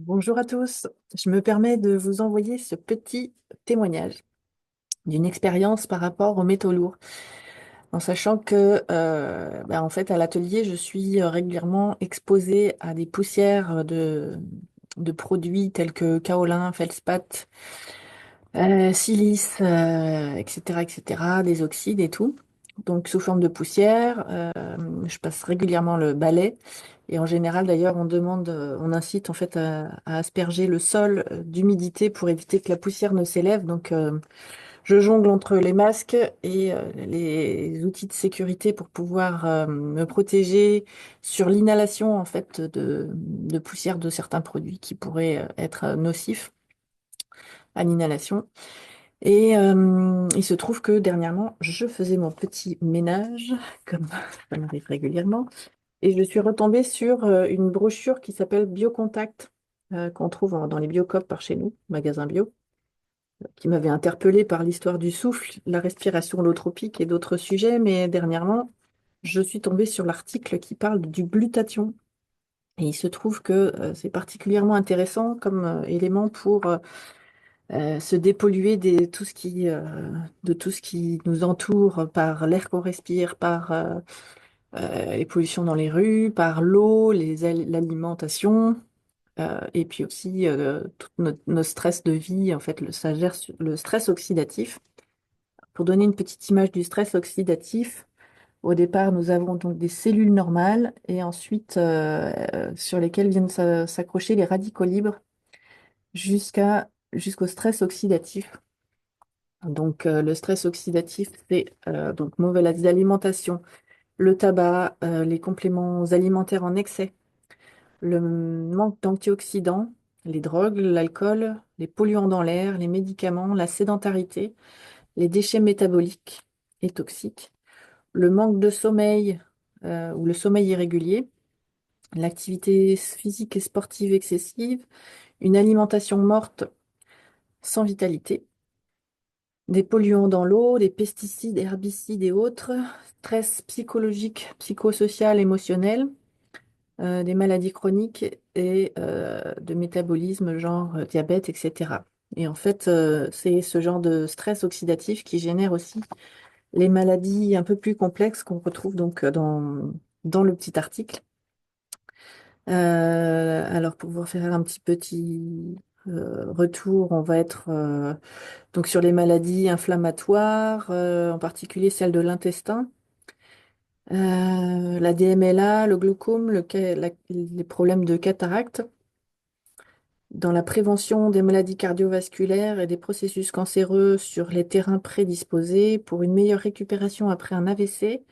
Bonjour à tous. Je me permets de vous envoyer ce petit témoignage d'une expérience par rapport aux métaux lourds, en sachant que, en fait, à l'atelier, je suis régulièrement exposée à des poussières de produits tels que kaolin, feldspath, silice, etc., etc., des oxydes et tout. Donc, sous forme de poussière, je passe régulièrement le balai. Et en général, d'ailleurs, on incite en fait à asperger le sol d'humidité pour éviter que la poussière ne s'élève. Donc, je jongle entre les masques et les outils de sécurité pour pouvoir me protéger sur l'inhalation en fait de poussière de certains produits qui pourraient être nocifs à l'inhalation. Et il se trouve que dernièrement, je faisais mon petit ménage, comme ça m'arrive régulièrement, et je suis retombée sur une brochure qui s'appelle Biocontact, qu'on trouve dans les Biocoop par chez nous, magasin bio, qui m'avait interpellée par l'histoire du souffle, la respiration holotropique et d'autres sujets. Mais dernièrement, je suis tombée sur l'article qui parle du glutathion. Et il se trouve que c'est particulièrement intéressant comme élément pour se dépolluer de tout ce qui nous entoure par l'air qu'on respire, par les pollutions dans les rues, par l'eau, l'alimentation, et puis aussi tous nos stress de vie. En fait, ça gère le stress oxydatif. Pour donner une petite image du stress oxydatif, au départ, nous avons donc des cellules normales et ensuite sur lesquelles viennent s'accrocher les radicaux libres jusqu'au stress oxydatif. Donc, le stress oxydatif, c'est donc mauvaise alimentation, le tabac, les compléments alimentaires en excès, le manque d'antioxydants, les drogues, l'alcool, les polluants dans l'air, les médicaments, la sédentarité, les déchets métaboliques et toxiques, le manque de sommeil ou le sommeil irrégulier, l'activité physique et sportive excessive, une alimentation morte sans vitalité, des polluants dans l'eau, des pesticides, herbicides et autres, stress psychologique, psychosocial, émotionnel, des maladies chroniques et de métabolisme, genre diabète, etc. Et en fait, c'est ce genre de stress oxydatif qui génère aussi les maladies un peu plus complexes qu'on retrouve donc dans le petit article. Alors, pour vous faire un petit retour, on va être donc sur les maladies inflammatoires, en particulier celles de l'intestin. La DMLA, le glaucome, les problèmes de cataracte, dans la prévention des maladies cardiovasculaires et des processus cancéreux sur les terrains prédisposés pour une meilleure récupération après un AVC,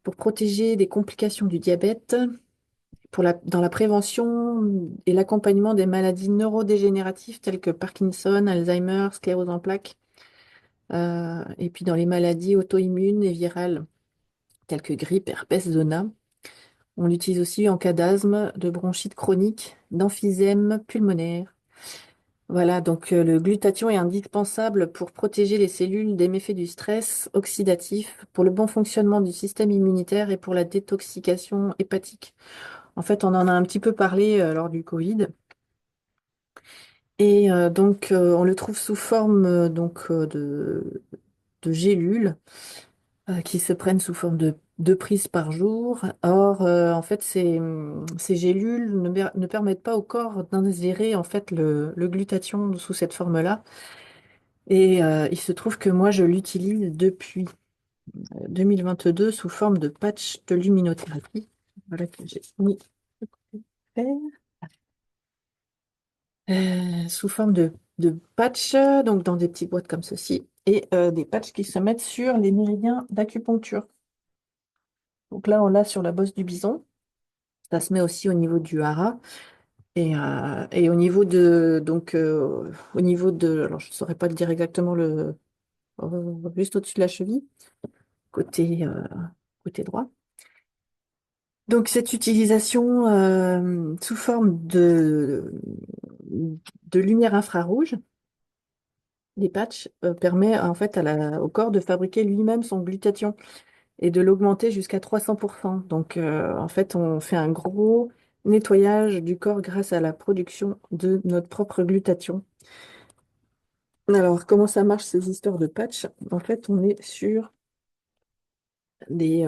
pour protéger des complications du diabète, dans la prévention et l'accompagnement des maladies neurodégénératives telles que Parkinson, Alzheimer, sclérose en plaques, et puis dans les maladies auto-immunes et virales telles que grippe, herpès, zona. On l'utilise aussi en cas d'asthme, de bronchite chronique, d'emphysème pulmonaire. Voilà, donc le glutathion est indispensable pour protéger les cellules des méfaits du stress oxydatif, pour le bon fonctionnement du système immunitaire et pour la détoxication hépatique. En fait, on en a un petit peu parlé lors du Covid. Et donc, on le trouve sous forme de gélules qui se prennent sous forme de 2 prises par jour. Or, en fait, ces gélules ne permettent pas au corps d'ingérer en fait le glutathion sous cette forme-là. Et il se trouve que moi, je l'utilise depuis 2022 sous forme de patch de luminothérapie. Voilà que j'ai mis sous forme de patch, donc dans des petites boîtes comme ceci, et des patchs qui se mettent sur les méridiens d'acupuncture. Donc là, on l'a sur la bosse du bison. Ça se met aussi au niveau du hara et au niveau de, alors je ne saurais pas le dire exactement juste au-dessus de la cheville, côté, euh, côté droit. Donc cette utilisation sous forme de lumière infrarouge, des patchs, permet en fait au corps de fabriquer lui-même son glutathion et de l'augmenter jusqu'à 300%. Donc en fait, on fait un gros nettoyage du corps grâce à la production de notre propre glutathion. Alors, comment ça marche ces histoires de patch? En fait, on est sur des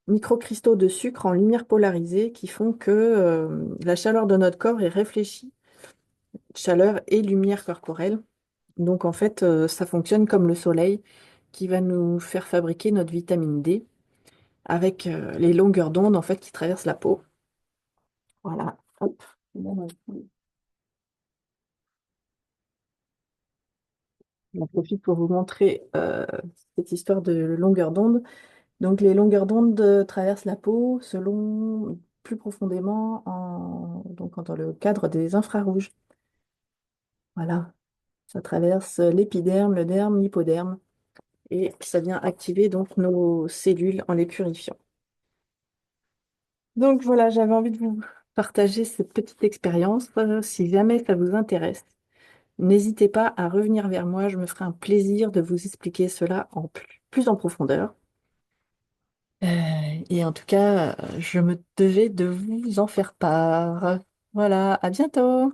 microcristaux de sucre en lumière polarisée qui font que la chaleur de notre corps est réfléchie, chaleur et lumière corporelle. Donc, en fait, ça fonctionne comme le soleil qui va nous faire fabriquer notre vitamine D avec les longueurs d'onde en fait qui traversent la peau. Voilà. Hop. Bon, j'en profite pour vous montrer cette histoire de longueur d'onde. Donc, les longueurs d'onde traversent la peau selon plus profondément donc, dans le cadre des infrarouges. Voilà. Ça traverse l'épiderme, le derme, l'hypoderme et ça vient activer donc nos cellules en les purifiant. Donc voilà, j'avais envie de vous partager cette petite expérience. Si jamais ça vous intéresse, n'hésitez pas à revenir vers moi. Je me ferai un plaisir de vous expliquer cela en plus en profondeur. Euh, et en tout cas, je me devais de vous en faire part. Voilà, à bientôt.